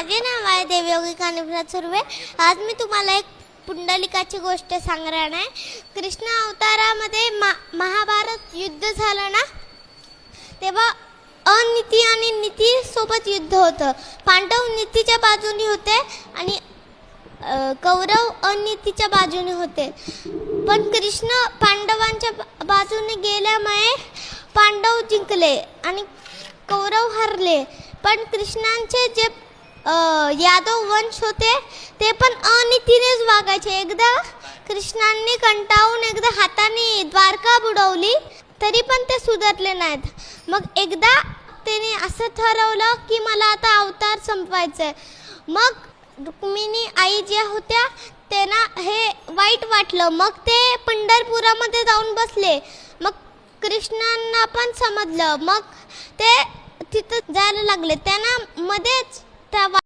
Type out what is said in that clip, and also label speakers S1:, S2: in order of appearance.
S1: माझे नाव आहे देवयोगी कानिफराज सुर्वे। आज मी तुम्हाला एक पुंडलिकाची गोष्ट सांगणार आहे। कृष्ण अवतारामध्ये महाभारत युद्ध झालं ना, तेव्हा अनिती आणि नीती सोबत युद्ध होतं। पांडव नीतीच्या बाजूने होते आणि कौरव अनितीच्या बाजूने होते। पण कृष्ण पांडवांच्या बाजूने गेल्यामुळे पांडव जिंकले आणि कौरव हरले। पण कृष्णांचे जे यादव वंश होते ते पण अनितीनेच वागायचे। एकदा कृष्णांनी कंटाळून एकदा हाताने द्वारका बुडवली तरी पण ते सुधारले नाहीत। मग एकदा त्याने असं ठरवलं की मला आता अवतार संपवायचा। मग रुक्मिणी आई ज्या होत्या त्यांना हे वाईट वाटलं। मग ते पंढरपुरामध्ये जाऊन बसले। मग कृष्णांना पण समजलं, मग ते तिथं जायला लागले। त्यांना मध्येच